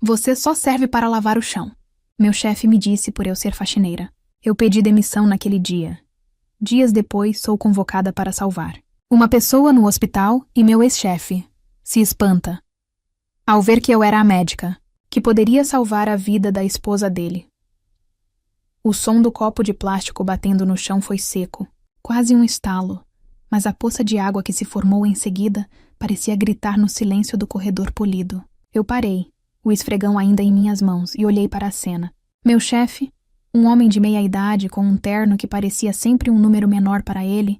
Você só serve para lavar o chão. Meu chefe me disse por eu ser faxineira. Eu pedi demissão naquele dia. Dias depois, sou convocada para salvar uma pessoa no hospital e meu ex-chefe se espanta ao ver que eu era a médica, que poderia salvar a vida da esposa dele. O som do copo de plástico batendo no chão foi seco, quase um estalo, mas a poça de água que se formou em seguida parecia gritar no silêncio do corredor polido. Eu parei, o esfregão ainda em minhas mãos, e olhei para a cena. Meu chefe, um homem de meia-idade com um terno que parecia sempre um número menor para ele,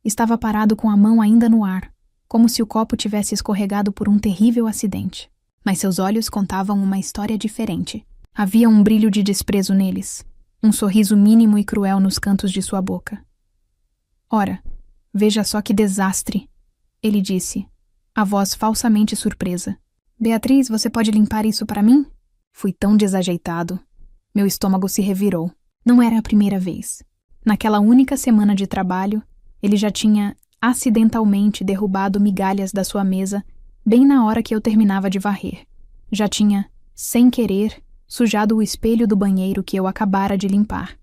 estava parado com a mão ainda no ar, como se o copo tivesse escorregado por um terrível acidente. Mas seus olhos contavam uma história diferente. Havia um brilho de desprezo neles, um sorriso mínimo e cruel nos cantos de sua boca. Ora, veja só que desastre, ele disse, a voz falsamente surpresa. Beatriz, você pode limpar isso para mim? Fui tão desajeitado. Meu estômago se revirou. Não era a primeira vez. Naquela única semana de trabalho, ele já tinha acidentalmente derrubado migalhas da sua mesa bem na hora que eu terminava de varrer. Já tinha, sem querer, sujado o espelho do banheiro que eu acabara de limpar.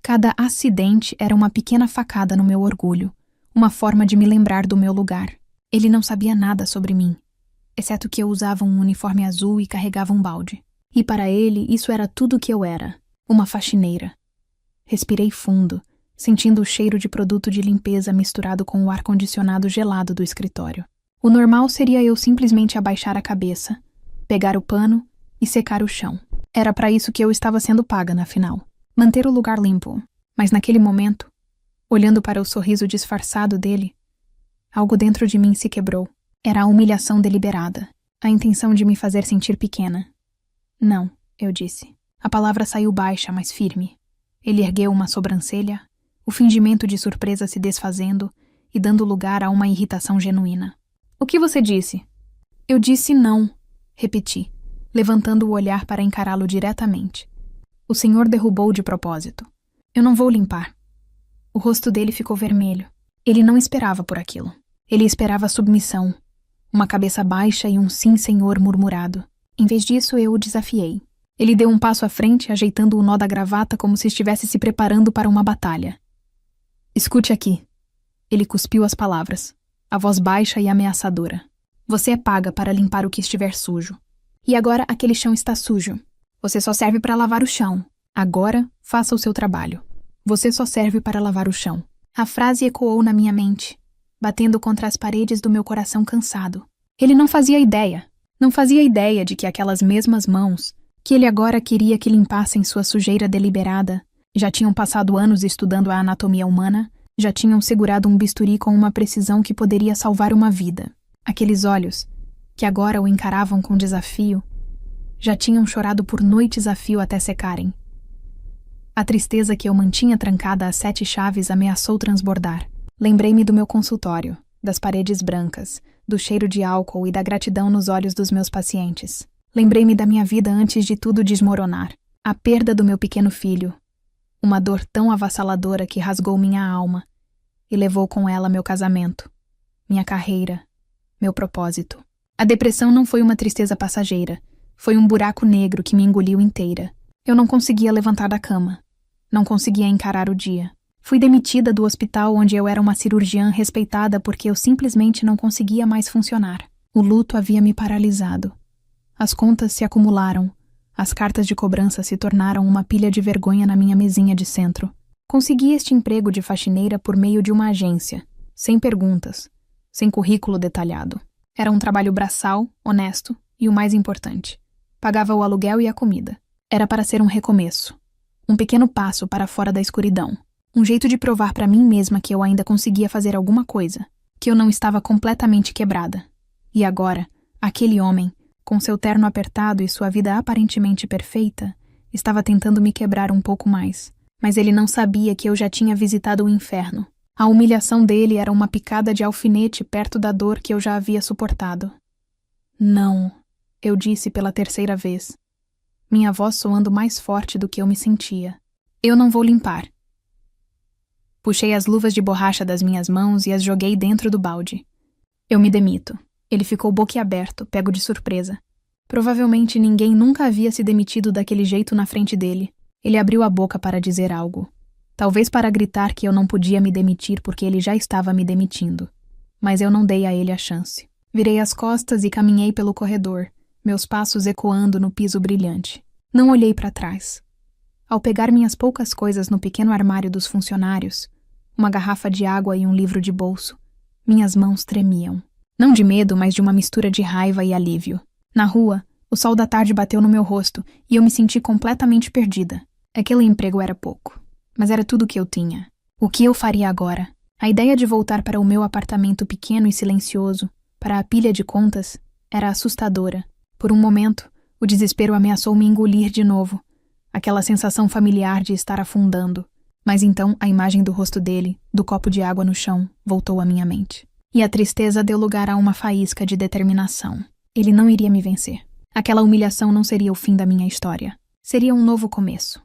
Cada acidente era uma pequena facada no meu orgulho, uma forma de me lembrar do meu lugar. Ele não sabia nada sobre mim, exceto que eu usava um uniforme azul e carregava um balde. E para ele, isso era tudo o que eu era, uma faxineira. Respirei fundo, sentindo o cheiro de produto de limpeza misturado com o ar-condicionado gelado do escritório. O normal seria eu simplesmente abaixar a cabeça, pegar o pano e secar o chão. Era para isso que eu estava sendo paga, na final. Manter o lugar limpo. Mas naquele momento, olhando para o sorriso disfarçado dele, algo dentro de mim se quebrou. Era a humilhação deliberada, a intenção de me fazer sentir pequena. Não, eu disse. A palavra saiu baixa, mas firme. Ele ergueu uma sobrancelha, o fingimento de surpresa se desfazendo e dando lugar a uma irritação genuína. O que você disse? Eu disse não, repeti, levantando o olhar para encará-lo diretamente. O senhor derrubou de propósito. Eu não vou limpar. O rosto dele ficou vermelho. Ele não esperava por aquilo. Ele esperava submissão, uma cabeça baixa e um sim, senhor murmurado. Em vez disso, eu o desafiei. Ele deu um passo à frente, ajeitando o nó da gravata como se estivesse se preparando para uma batalha. Escute aqui. Ele cuspiu as palavras, a voz baixa e ameaçadora. Você é paga para limpar o que estiver sujo. E agora aquele chão está sujo. Você só serve para lavar o chão. Agora, faça o seu trabalho. Você só serve para lavar o chão. A frase ecoou na minha mente, batendo contra as paredes do meu coração cansado. Ele não fazia ideia. Não fazia ideia de que aquelas mesmas mãos, que ele agora queria que limpassem sua sujeira deliberada, já tinham passado anos estudando a anatomia humana, já tinham segurado um bisturi com uma precisão que poderia salvar uma vida. Aqueles olhos, que agora o encaravam com desafio, já tinham chorado por noites a fio até secarem. A tristeza que eu mantinha trancada a 7 chaves ameaçou transbordar. Lembrei-me do meu consultório, das paredes brancas, do cheiro de álcool e da gratidão nos olhos dos meus pacientes. Lembrei-me da minha vida antes de tudo desmoronar. A perda do meu pequeno filho. Uma dor tão avassaladora que rasgou minha alma e levou com ela meu casamento, minha carreira, meu propósito. A depressão não foi uma tristeza passageira. Foi um buraco negro que me engoliu inteira. Eu não conseguia levantar da cama. Não conseguia encarar o dia. Fui demitida do hospital onde eu era uma cirurgiã respeitada porque eu simplesmente não conseguia mais funcionar. O luto havia me paralisado. As contas se acumularam. As cartas de cobrança se tornaram uma pilha de vergonha na minha mesinha de centro. Consegui este emprego de faxineira por meio de uma agência, sem perguntas, sem currículo detalhado. Era um trabalho braçal, honesto e o mais importante. Pagava o aluguel e a comida. Era para ser um recomeço. Um pequeno passo para fora da escuridão. Um jeito de provar para mim mesma que eu ainda conseguia fazer alguma coisa, que eu não estava completamente quebrada. E agora, aquele homem, com seu terno apertado e sua vida aparentemente perfeita, estava tentando me quebrar um pouco mais. Mas ele não sabia que eu já tinha visitado o inferno. A humilhação dele era uma picada de alfinete perto da dor que eu já havia suportado. Não, eu disse pela 3ª vez, minha voz soando mais forte do que eu me sentia. Eu não vou limpar. Puxei as luvas de borracha das minhas mãos e as joguei dentro do balde. Eu me demito. Ele ficou boquiaberto, pego de surpresa. Provavelmente ninguém nunca havia se demitido daquele jeito na frente dele. Ele abriu a boca para dizer algo. Talvez para gritar que eu não podia me demitir porque ele já estava me demitindo. Mas eu não dei a ele a chance. Virei as costas e caminhei pelo corredor, meus passos ecoando no piso brilhante. Não olhei para trás. Ao pegar minhas poucas coisas no pequeno armário dos funcionários, uma garrafa de água e um livro de bolso, minhas mãos tremiam. Não de medo, mas de uma mistura de raiva e alívio. Na rua, o sol da tarde bateu no meu rosto e eu me senti completamente perdida. Aquele emprego era pouco, mas era tudo o que eu tinha. O que eu faria agora? A ideia de voltar para o meu apartamento pequeno e silencioso, para a pilha de contas, era assustadora. Por um momento, o desespero ameaçou me engolir de novo, aquela sensação familiar de estar afundando. Mas então a imagem do rosto dele, do copo de água no chão, voltou à minha mente. E a tristeza deu lugar a uma faísca de determinação. Ele não iria me vencer. Aquela humilhação não seria o fim da minha história. Seria um novo começo.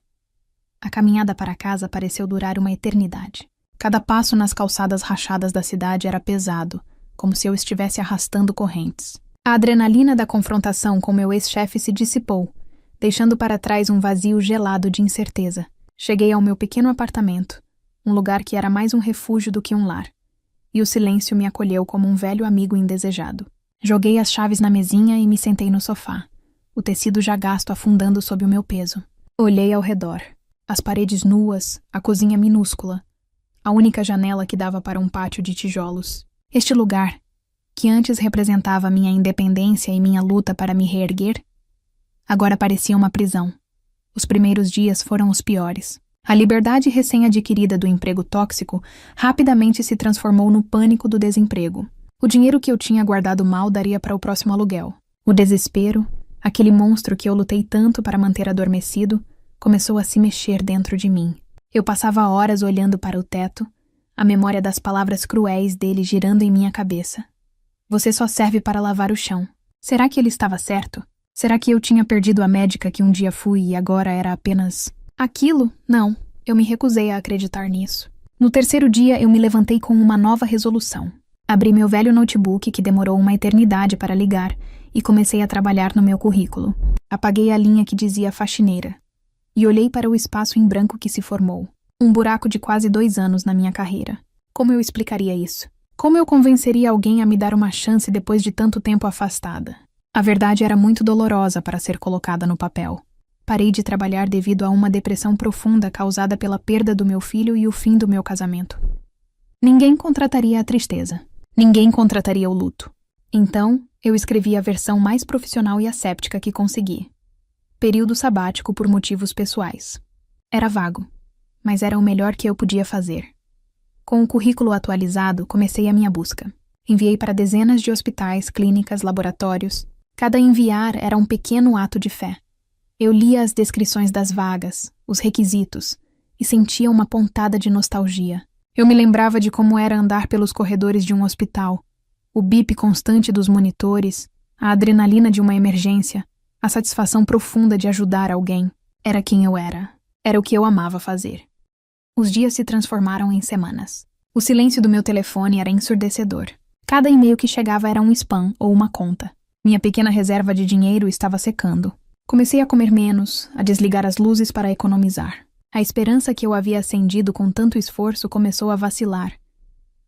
A caminhada para casa pareceu durar uma eternidade. Cada passo nas calçadas rachadas da cidade era pesado, como se eu estivesse arrastando correntes. A adrenalina da confrontação com meu ex-chefe se dissipou, deixando para trás um vazio gelado de incerteza. Cheguei ao meu pequeno apartamento, um lugar que era mais um refúgio do que um lar, e o silêncio me acolheu como um velho amigo indesejado. Joguei as chaves na mesinha e me sentei no sofá, o tecido já gasto afundando sob o meu peso. Olhei ao redor. As paredes nuas, a cozinha minúscula, a única janela que dava para um pátio de tijolos. Este lugar, que antes representava minha independência e minha luta para me reerguer, agora parecia uma prisão. Os primeiros dias foram os piores. A liberdade recém-adquirida do emprego tóxico rapidamente se transformou no pânico do desemprego. O dinheiro que eu tinha guardado mal daria para o próximo aluguel. O desespero, aquele monstro que eu lutei tanto para manter adormecido, começou a se mexer dentro de mim. Eu passava horas olhando para o teto, a memória das palavras cruéis dele girando em minha cabeça. Você só serve para lavar o chão. Será que ele estava certo? Será que eu tinha perdido a médica que um dia fui e agora era apenas aquilo? Não, eu me recusei a acreditar nisso. No terceiro dia, eu me levantei com uma nova resolução. Abri meu velho notebook, que demorou uma eternidade para ligar, e comecei a trabalhar no meu currículo. Apaguei a linha que dizia faxineira, e olhei para o espaço em branco que se formou. Um buraco de quase 2 anos na minha carreira. Como eu explicaria isso? Como eu convenceria alguém a me dar uma chance depois de tanto tempo afastada? A verdade era muito dolorosa para ser colocada no papel. Parei de trabalhar devido a uma depressão profunda causada pela perda do meu filho e o fim do meu casamento. Ninguém contrataria a tristeza. Ninguém contrataria o luto. Então, eu escrevi a versão mais profissional e asséptica que consegui. Período sabático por motivos pessoais. Era vago, mas era o melhor que eu podia fazer. Com o currículo atualizado, comecei a minha busca. Enviei para dezenas de hospitais, clínicas, laboratórios. Cada enviar era um pequeno ato de fé. Eu lia as descrições das vagas, os requisitos, e sentia uma pontada de nostalgia. Eu me lembrava de como era andar pelos corredores de um hospital, o bip constante dos monitores, a adrenalina de uma emergência, a satisfação profunda de ajudar alguém. Era quem eu era. Era o que eu amava fazer. Os dias se transformaram em semanas. O silêncio do meu telefone era ensurdecedor. Cada e-mail que chegava era um spam ou uma conta. Minha pequena reserva de dinheiro estava secando. Comecei a comer menos, a desligar as luzes para economizar. A esperança que eu havia acendido com tanto esforço começou a vacilar.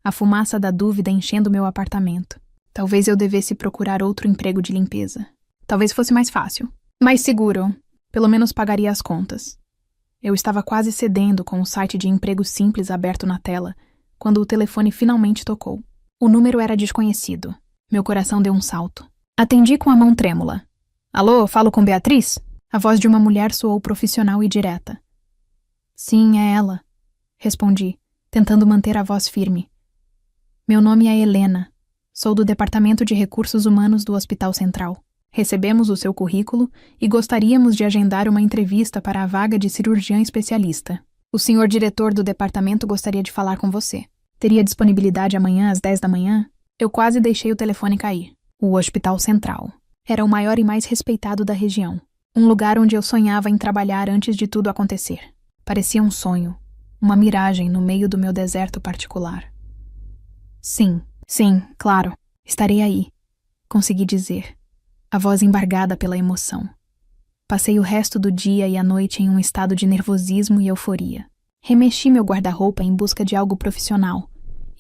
A fumaça da dúvida enchendo meu apartamento. Talvez eu devesse procurar outro emprego de limpeza. Talvez fosse mais fácil. Mais seguro. Pelo menos pagaria as contas. Eu estava quase cedendo com o site de emprego simples aberto na tela, quando o telefone finalmente tocou. O número era desconhecido. Meu coração deu um salto. Atendi com a mão trêmula. Alô, falo com Beatriz? A voz de uma mulher soou profissional e direta. Sim, é ela, respondi, tentando manter a voz firme. Meu nome é Helena. Sou do Departamento de Recursos Humanos do Hospital Central. Recebemos o seu currículo e gostaríamos de agendar uma entrevista para a vaga de cirurgiã especialista. O senhor diretor do departamento gostaria de falar com você. Teria disponibilidade amanhã às 10 da manhã? Eu quase deixei o telefone cair. O Hospital Central. Era o maior e mais respeitado da região. Um lugar onde eu sonhava em trabalhar antes de tudo acontecer. Parecia um sonho, uma miragem no meio do meu deserto particular. Sim, claro, estarei aí, consegui dizer. a voz embargada pela emoção. Passei o resto do dia e a noite em um estado de nervosismo e euforia. Remexi meu guarda-roupa em busca de algo profissional,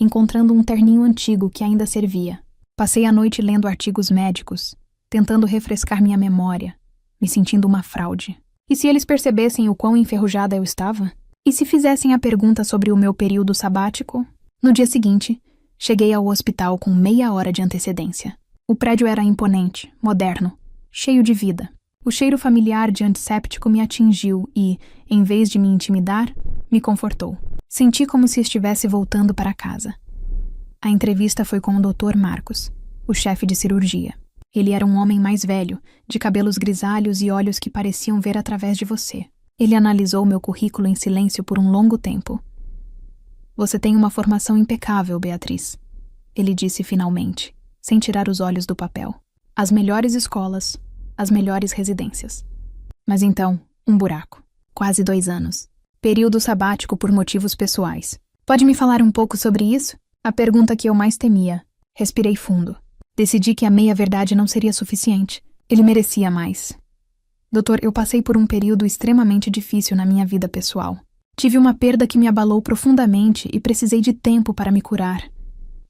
encontrando um terninho antigo que ainda servia. Passei a noite lendo artigos médicos, tentando refrescar minha memória, me sentindo uma fraude. E se eles percebessem o quão enferrujada eu estava? E se fizessem a pergunta sobre o meu período sabático? No dia seguinte, cheguei ao hospital com meia hora de antecedência. O prédio era imponente, moderno, cheio de vida. O cheiro familiar de antisséptico me atingiu e, em vez de me intimidar, me confortou. Senti como se estivesse voltando para casa. A entrevista foi com o Dr. Marcos, o chefe de cirurgia. Ele era um homem mais velho, de cabelos grisalhos e olhos que pareciam ver através de você. Ele analisou meu currículo em silêncio por um longo tempo. Você tem uma formação impecável, Beatriz, ele disse finalmente, sem tirar os olhos do papel. As melhores escolas, as melhores residências. Mas então, um buraco. Quase 2 anos. Período sabático por motivos pessoais. Pode me falar um pouco sobre isso? A pergunta que eu mais temia. Respirei fundo. Decidi que a meia-verdade não seria suficiente. Ele merecia mais. Doutor, eu passei por um período extremamente difícil na minha vida pessoal. Tive uma perda que me abalou profundamente e precisei de tempo para me curar,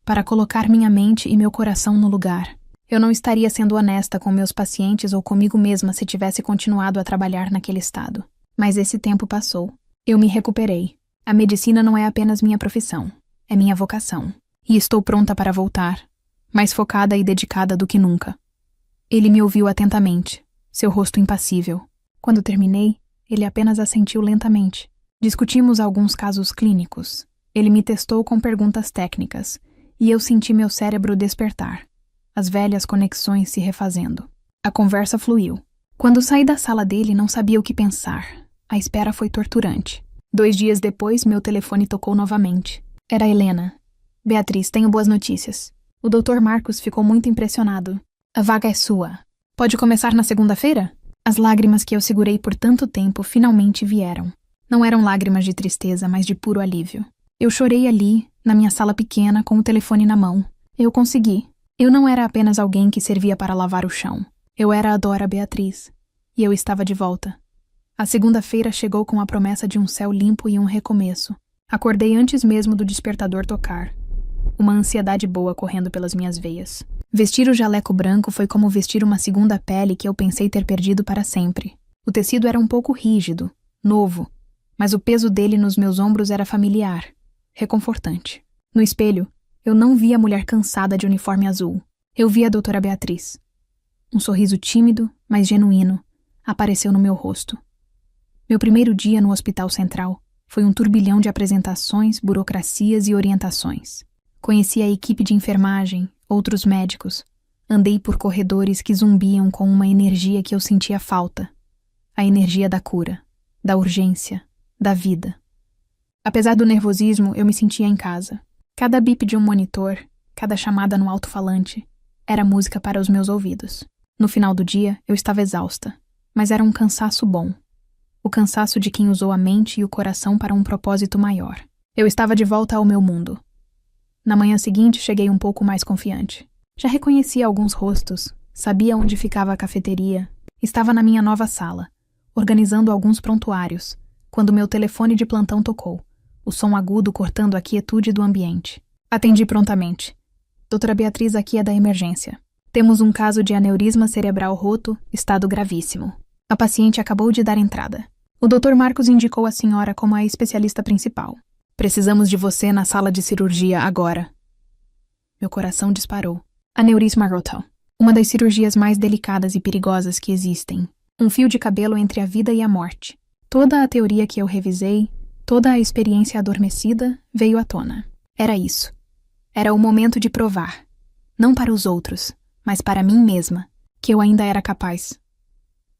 para colocar minha mente e meu coração no lugar. Eu não estaria sendo honesta com meus pacientes ou comigo mesma se tivesse continuado a trabalhar naquele estado. Mas esse tempo passou. Eu me recuperei. A medicina não é apenas minha profissão, é minha vocação. E estou pronta para voltar, mais focada e dedicada do que nunca. Ele me ouviu atentamente, seu rosto impassível. Quando terminei, ele apenas assentiu lentamente. Discutimos alguns casos clínicos. Ele me testou com perguntas técnicas, e eu senti meu cérebro despertar, as velhas conexões se refazendo. A conversa fluiu. Quando saí da sala dele, não sabia o que pensar. A espera foi torturante. 2 dias depois, meu telefone tocou novamente. Era Helena. Beatriz, tenho boas notícias. O Dr. Marcos ficou muito impressionado. A vaga é sua. Pode começar na segunda-feira? As lágrimas que eu segurei por tanto tempo finalmente vieram. Não eram lágrimas de tristeza, mas de puro alívio. Eu chorei ali, na minha sala pequena, com o telefone na mão. Eu consegui. Eu não era apenas alguém que servia para lavar o chão. Eu era a Dora Beatriz. E eu estava de volta. A segunda-feira chegou com a promessa de um céu limpo e um recomeço. Acordei antes mesmo do despertador tocar. Uma ansiedade boa correndo pelas minhas veias. Vestir o jaleco branco foi como vestir uma segunda pele que eu pensei ter perdido para sempre. O tecido era um pouco rígido, novo, mas o peso dele nos meus ombros era familiar, reconfortante. No espelho, eu não via a mulher cansada de uniforme azul. Eu via a doutora Beatriz. Um sorriso tímido, mas genuíno, apareceu no meu rosto. Meu primeiro dia no Hospital Central foi um turbilhão de apresentações, burocracias e orientações. Conheci a equipe de enfermagem, outros médicos. Andei por corredores que zumbiam com uma energia que eu sentia falta. A energia da cura, da urgência, da vida. Apesar do nervosismo, eu me sentia em casa. Cada bip de um monitor, cada chamada no alto-falante, era música para os meus ouvidos. No final do dia, eu estava exausta, mas era um cansaço bom. O cansaço de quem usou a mente e o coração para um propósito maior. Eu estava de volta ao meu mundo. Na manhã seguinte, cheguei um pouco mais confiante. Já reconhecia alguns rostos, sabia onde ficava a cafeteria, estava na minha nova sala, organizando alguns prontuários, quando meu telefone de plantão tocou, o som agudo cortando a quietude do ambiente. Atendi prontamente. Doutora Beatriz, aqui é da emergência. Temos um caso de aneurisma cerebral roto, estado gravíssimo. A paciente acabou de dar entrada. O Dr. Marcos indicou a senhora como a especialista principal. Precisamos de você na sala de cirurgia agora. Meu coração disparou. Aneurisma roto. Uma das cirurgias mais delicadas e perigosas que existem. Um fio de cabelo entre a vida e a morte. Toda a teoria que eu revisei, toda a experiência adormecida, veio à tona. Era isso. Era o momento de provar. Não para os outros, mas para mim mesma, que eu ainda era capaz.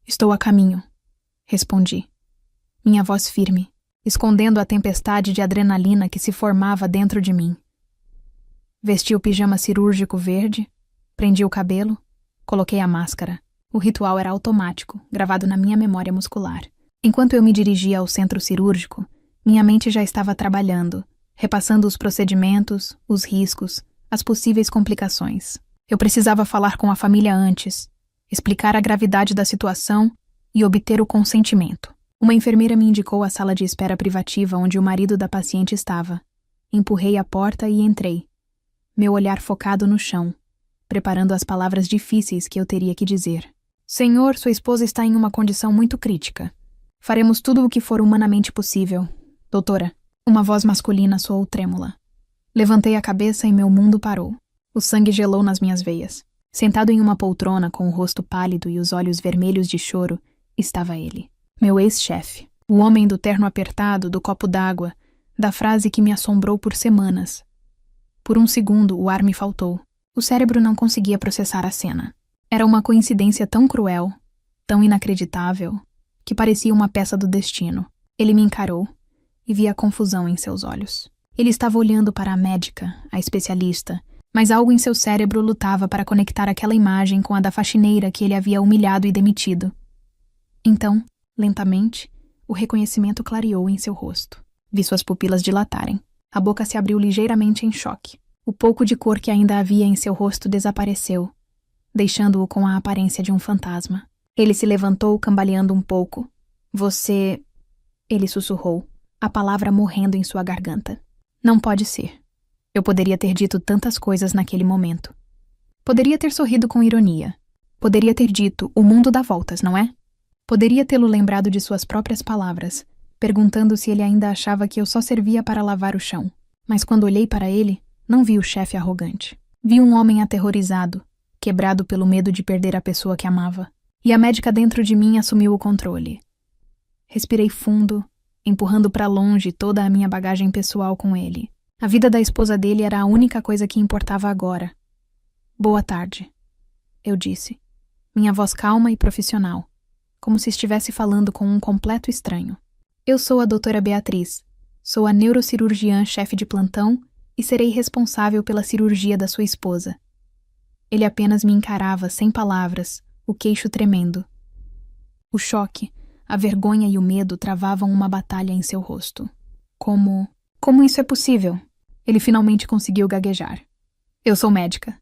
Estou a caminho, respondi. Minha voz firme, escondendo a tempestade de adrenalina que se formava dentro de mim. Vesti o pijama cirúrgico verde, prendi o cabelo, coloquei a máscara. O ritual era automático, gravado na minha memória muscular. Enquanto eu me dirigia ao centro cirúrgico, minha mente já estava trabalhando, repassando os procedimentos, os riscos, as possíveis complicações. Eu precisava falar com a família antes. explicar a gravidade da situação e obter o consentimento. Uma enfermeira me indicou a sala de espera privativa onde o marido da paciente estava. Empurrei a porta e entrei, meu olhar focado no chão, preparando as palavras difíceis que eu teria que dizer. Senhor, sua esposa está em uma condição muito crítica. Faremos tudo o que for humanamente possível. Doutora, uma voz masculina soou trêmula. Levantei a cabeça e meu mundo parou. O sangue gelou nas minhas veias. Sentado em uma poltrona com o rosto pálido e os olhos vermelhos de choro, estava ele. Meu ex-chefe. O homem do terno apertado, do copo d'água, da frase que me assombrou por semanas. Por um segundo, o ar me faltou. O cérebro não conseguia processar a cena. Era uma coincidência tão cruel, tão inacreditável, que parecia uma peça do destino. Ele me encarou e vi a confusão em seus olhos. Ele estava olhando para a médica, a especialista, mas algo em seu cérebro lutava para conectar aquela imagem com a da faxineira que ele havia humilhado e demitido. Então, lentamente, o reconhecimento clareou em seu rosto. Vi suas pupilas dilatarem. A boca se abriu ligeiramente em choque. O pouco de cor que ainda havia em seu rosto desapareceu, deixando-o com a aparência de um fantasma. Ele se levantou, cambaleando um pouco. Você... Ele sussurrou, a palavra morrendo em sua garganta. Não pode ser. Eu poderia ter dito tantas coisas naquele momento. Poderia ter sorrido com ironia. Poderia ter dito, o mundo dá voltas, não é? Poderia tê-lo lembrado de suas próprias palavras, perguntando se ele ainda achava que eu só servia para lavar o chão. Mas quando olhei para ele, não vi o chefe arrogante. Vi um homem aterrorizado, quebrado pelo medo de perder a pessoa que amava. E a médica dentro de mim assumiu o controle. Respirei fundo, empurrando para longe toda a minha bagagem pessoal com ele. A vida da esposa dele era a única coisa que importava agora. Boa tarde, eu disse, minha voz calma e profissional, como se estivesse falando com um completo estranho. Eu sou a doutora Beatriz, sou a neurocirurgiã-chefe de plantão e serei responsável pela cirurgia da sua esposa. Ele apenas me encarava sem palavras, o queixo tremendo. O choque, a vergonha e o medo travavam uma batalha em seu rosto. Como isso é possível? Ele finalmente conseguiu gaguejar. Eu sou médica.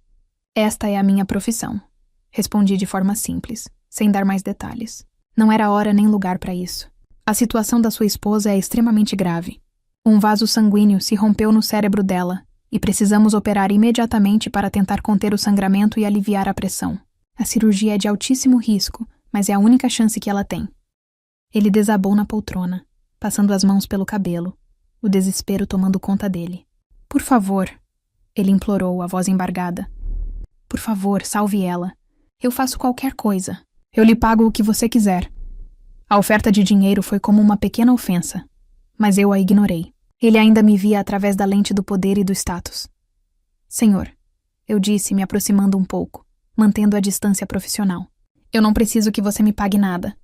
Esta é a minha profissão. Respondi de forma simples, sem dar mais detalhes. Não era hora nem lugar para isso. A situação da sua esposa é extremamente grave. Um vaso sanguíneo se rompeu no cérebro dela e precisamos operar imediatamente para tentar conter o sangramento e aliviar a pressão. A cirurgia é de altíssimo risco, mas é a única chance que ela tem. Ele desabou na poltrona, passando as mãos pelo cabelo, o desespero tomando conta dele. Por favor, ele implorou, a voz embargada. Por favor, salve ela. Eu faço qualquer coisa. Eu lhe pago o que você quiser. A oferta de dinheiro foi como uma pequena ofensa, mas eu a ignorei. Ele ainda me via através da lente do poder e do status. Senhor, eu disse, me aproximando um pouco, mantendo a distância profissional. Eu não preciso que você me pague nada.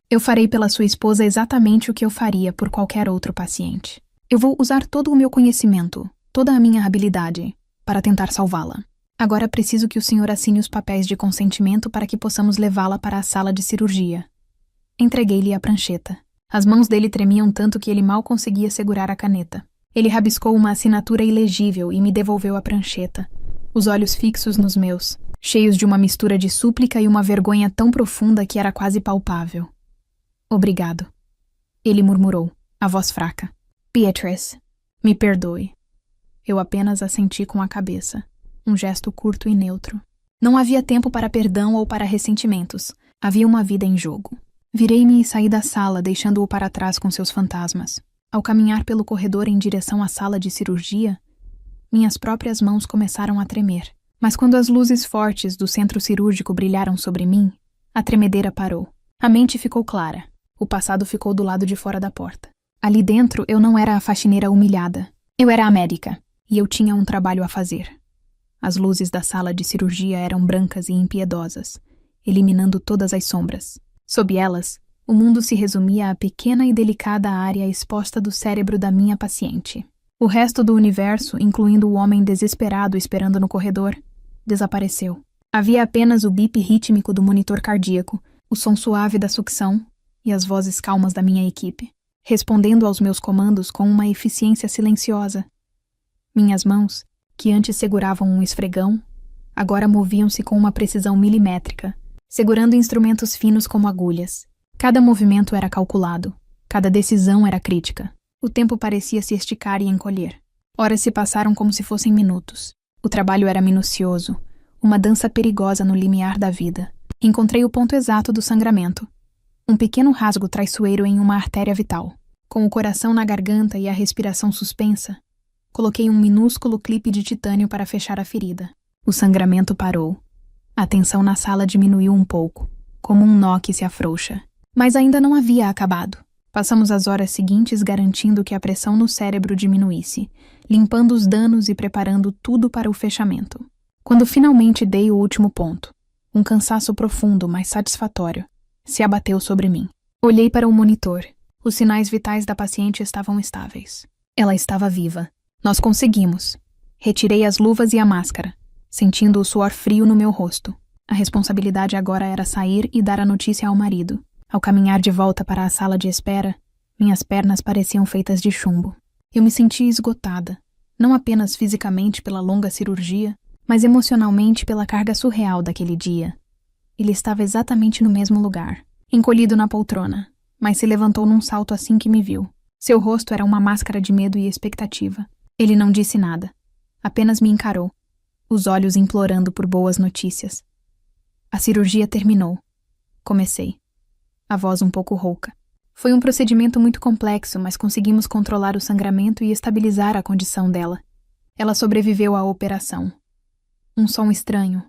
Eu farei pela sua esposa exatamente o que eu faria por qualquer outro paciente. Eu vou usar todo o meu conhecimento, toda a minha habilidade, para tentar salvá-la. Agora preciso que o senhor assine os papéis de consentimento para que possamos levá-la para a sala de cirurgia. Entreguei-lhe a prancheta. As mãos dele tremiam tanto que ele mal conseguia segurar a caneta. Ele rabiscou uma assinatura ilegível e me devolveu a prancheta, os olhos fixos nos meus, cheios de uma mistura de súplica e uma vergonha tão profunda que era quase palpável. Obrigado. Ele murmurou, a voz fraca. Beatrice, me perdoe. Eu apenas assenti com a cabeça, um gesto curto e neutro. Não havia tempo para perdão ou para ressentimentos. Havia uma vida em jogo. Virei-me e saí da sala, deixando-o para trás com seus fantasmas. Ao caminhar pelo corredor em direção à sala de cirurgia, minhas próprias mãos começaram a tremer. Mas quando as luzes fortes do centro cirúrgico brilharam sobre mim, a tremedeira parou. A mente ficou clara. O passado ficou do lado de fora da porta. Ali dentro eu não era a faxineira humilhada. Eu era a médica, e eu tinha um trabalho a fazer. As luzes da sala de cirurgia eram brancas e impiedosas, eliminando todas as sombras. Sob elas, o mundo se resumia à pequena e delicada área exposta do cérebro da minha paciente. O resto do universo, incluindo o homem desesperado esperando no corredor, desapareceu. Havia apenas o bip rítmico do monitor cardíaco, o som suave da sucção e as vozes calmas da minha equipe, respondendo aos meus comandos com uma eficiência silenciosa. Minhas mãos, que antes seguravam um esfregão, agora moviam-se com uma precisão milimétrica, segurando instrumentos finos como agulhas. Cada movimento era calculado, cada decisão era crítica. O tempo parecia se esticar e encolher. Horas se passaram como se fossem minutos. O trabalho era minucioso, uma dança perigosa no limiar da vida. Encontrei o ponto exato do sangramento. Um pequeno rasgo traiçoeiro em uma artéria vital. Com o coração na garganta e a respiração suspensa, coloquei um minúsculo clipe de titânio para fechar a ferida. O sangramento parou. A tensão na sala diminuiu um pouco, como um nó que se afrouxa. Mas ainda não havia acabado. Passamos as horas seguintes garantindo que a pressão no cérebro diminuísse, limpando os danos e preparando tudo para o fechamento. Quando finalmente dei o último ponto, um cansaço profundo, mas satisfatório, se abateu sobre mim. Olhei para o monitor. Os sinais vitais da paciente estavam estáveis. Ela estava viva. Nós conseguimos. Retirei as luvas e a máscara, sentindo o suor frio no meu rosto. A responsabilidade agora era sair e dar a notícia ao marido. Ao caminhar de volta para a sala de espera, minhas pernas pareciam feitas de chumbo. Eu me sentia esgotada, não apenas fisicamente pela longa cirurgia, mas emocionalmente pela carga surreal daquele dia. Ele estava exatamente no mesmo lugar, encolhido na poltrona, mas se levantou num salto assim que me viu. Seu rosto era uma máscara de medo e expectativa. Ele não disse nada, apenas me encarou, os olhos implorando por boas notícias. A cirurgia terminou. Comecei. A voz um pouco rouca. Foi um procedimento muito complexo, mas conseguimos controlar o sangramento e estabilizar a condição dela. Ela sobreviveu à operação. Um som estranho,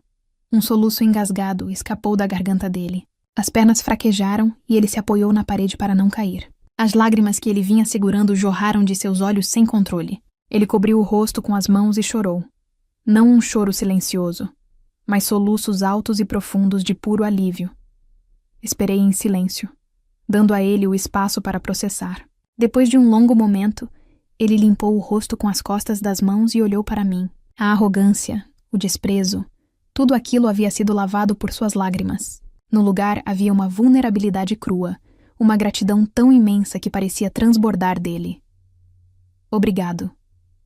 um soluço engasgado, escapou da garganta dele. As pernas fraquejaram e ele se apoiou na parede para não cair. As lágrimas que ele vinha segurando jorraram de seus olhos sem controle. Ele cobriu o rosto com as mãos e chorou. Não um choro silencioso, mas soluços altos e profundos de puro alívio. Esperei em silêncio, dando a ele o espaço para processar. Depois de um longo momento, ele limpou o rosto com as costas das mãos e olhou para mim. A arrogância, o desprezo, tudo aquilo havia sido lavado por suas lágrimas. No lugar havia uma vulnerabilidade crua, uma gratidão tão imensa que parecia transbordar dele. Obrigado,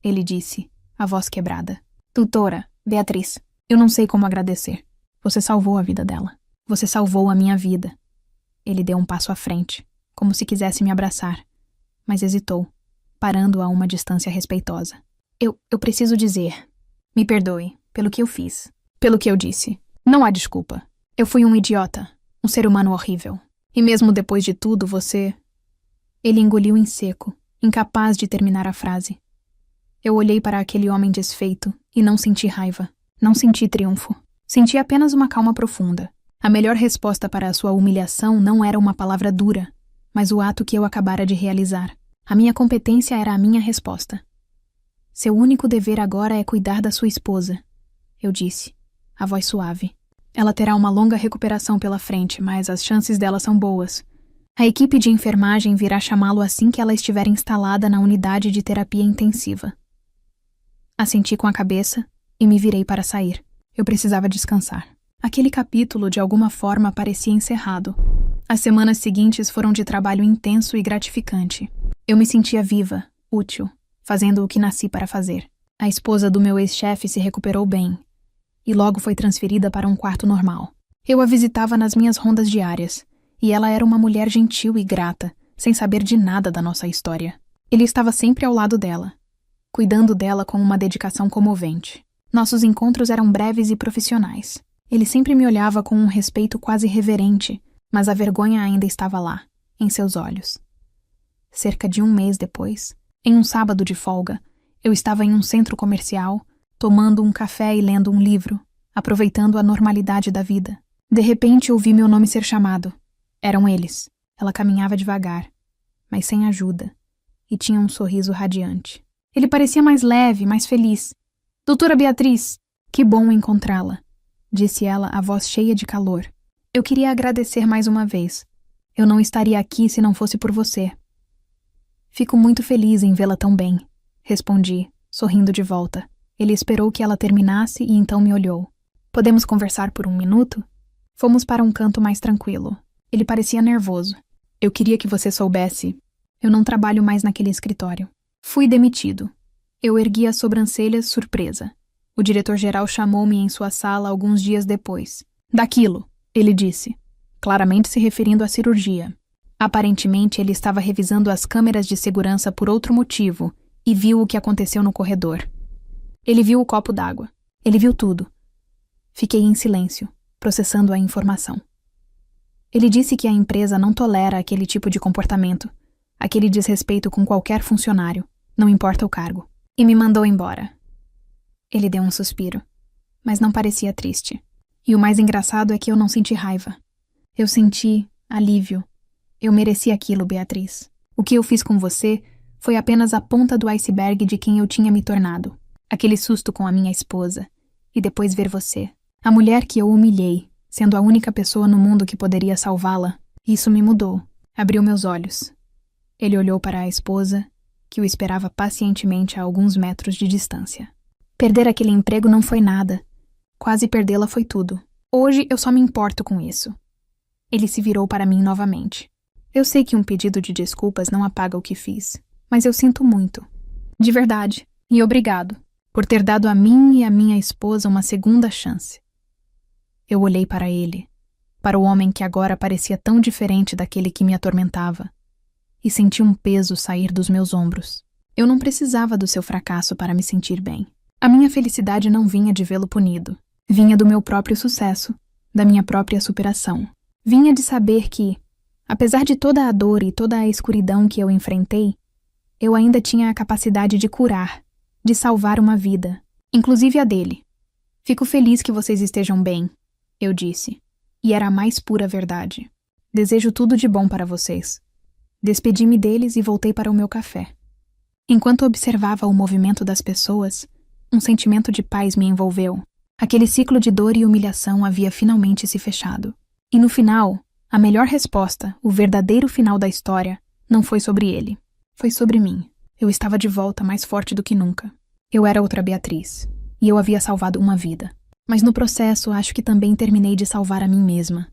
ele disse, a voz quebrada. Doutora, Beatriz, eu não sei como agradecer. Você salvou a vida dela. Você salvou a minha vida. Ele deu um passo à frente, como se quisesse me abraçar, mas hesitou, parando a uma distância respeitosa. Eu preciso dizer, me perdoe pelo que eu fiz, pelo que eu disse. Não há desculpa. Eu fui um idiota, um ser humano horrível. E mesmo depois de tudo, você... Ele engoliu em seco, incapaz de terminar a frase. Eu olhei para aquele homem desfeito e não senti raiva, não senti triunfo. Senti apenas uma calma profunda. A melhor resposta para a sua humilhação não era uma palavra dura, mas o ato que eu acabara de realizar. A minha competência era a minha resposta. Seu único dever agora é cuidar da sua esposa, eu disse, a voz suave. Ela terá uma longa recuperação pela frente, mas as chances dela são boas. A equipe de enfermagem virá chamá-lo assim que ela estiver instalada na unidade de terapia intensiva. Assenti com a cabeça e me virei para sair. Eu precisava descansar. Aquele capítulo, de alguma forma, parecia encerrado. As semanas seguintes foram de trabalho intenso e gratificante. Eu me sentia viva, útil, fazendo o que nasci para fazer. A esposa do meu ex-chefe se recuperou bem e logo foi transferida para um quarto normal. Eu a visitava nas minhas rondas diárias, e ela era uma mulher gentil e grata, sem saber de nada da nossa história. Ele estava sempre ao lado dela, cuidando dela com uma dedicação comovente. Nossos encontros eram breves e profissionais. Ele sempre me olhava com um respeito quase reverente, mas a vergonha ainda estava lá, em seus olhos. Cerca de um mês depois, em um sábado de folga, eu estava em um centro comercial, tomando um café e lendo um livro, aproveitando a normalidade da vida. De repente ouvi meu nome ser chamado. Eram eles. Ela caminhava devagar, mas sem ajuda, e tinha um sorriso radiante. Ele parecia mais leve, mais feliz. Doutora Beatriz, que bom encontrá-la, disse ela, a voz cheia de calor. Eu queria agradecer mais uma vez. Eu não estaria aqui se não fosse por você. Fico muito feliz em vê-la tão bem, respondi, sorrindo de volta. Ele esperou que ela terminasse e então me olhou. Podemos conversar por um minuto? Fomos para um canto mais tranquilo. Ele parecia nervoso. Eu queria que você soubesse. Eu não trabalho mais naquele escritório. Fui demitido. Eu ergui as sobrancelhas, surpresa. O diretor-geral chamou-me em sua sala alguns dias depois. Daquilo, Ele disse, claramente se referindo à cirurgia. Aparentemente, ele estava revisando as câmeras de segurança por outro motivo e viu o que aconteceu no corredor. Ele viu o copo d'água. Ele viu tudo. Fiquei em silêncio, processando a informação. Ele disse que a empresa não tolera aquele tipo de comportamento, aquele desrespeito com qualquer funcionário, não importa o cargo, e me mandou embora. Ele deu um suspiro, mas não parecia triste. E o mais engraçado é que eu não senti raiva. Eu senti alívio. Eu mereci aquilo, Beatriz. O que eu fiz com você foi apenas a ponta do iceberg de quem eu tinha me tornado. Aquele susto com a minha esposa. E depois ver você. A mulher que eu humilhei, sendo a única pessoa no mundo que poderia salvá-la. Isso me mudou. Abriu meus olhos. Ele olhou para a esposa, que o esperava pacientemente a alguns metros de distância. Perder aquele emprego não foi nada. Quase perdê-la foi tudo. Hoje eu só me importo com isso. Ele se virou para mim novamente. Eu sei que um pedido de desculpas não apaga o que fiz, mas eu sinto muito. De verdade. E obrigado por ter dado a mim e a minha esposa uma segunda chance. Eu olhei para ele, para o homem que agora parecia tão diferente daquele que me atormentava, e senti um peso sair dos meus ombros. Eu não precisava do seu fracasso para me sentir bem. A minha felicidade não vinha de vê-lo punido. Vinha do meu próprio sucesso, da minha própria superação. Vinha de saber que, apesar de toda a dor e toda a escuridão que eu enfrentei, eu ainda tinha a capacidade de curar, de salvar uma vida, inclusive a dele. Fico feliz que vocês estejam bem, eu disse, e era a mais pura verdade. Desejo tudo de bom para vocês. Despedi-me deles e voltei para o meu café. Enquanto observava o movimento das pessoas, um sentimento de paz me envolveu. Aquele ciclo de dor e humilhação havia finalmente se fechado. E no final, a melhor resposta, o verdadeiro final da história, não foi sobre ele. Foi sobre mim. Eu estava de volta mais forte do que nunca. Eu era outra Beatriz. E eu havia salvado uma vida. Mas no processo, acho que também terminei de salvar a mim mesma.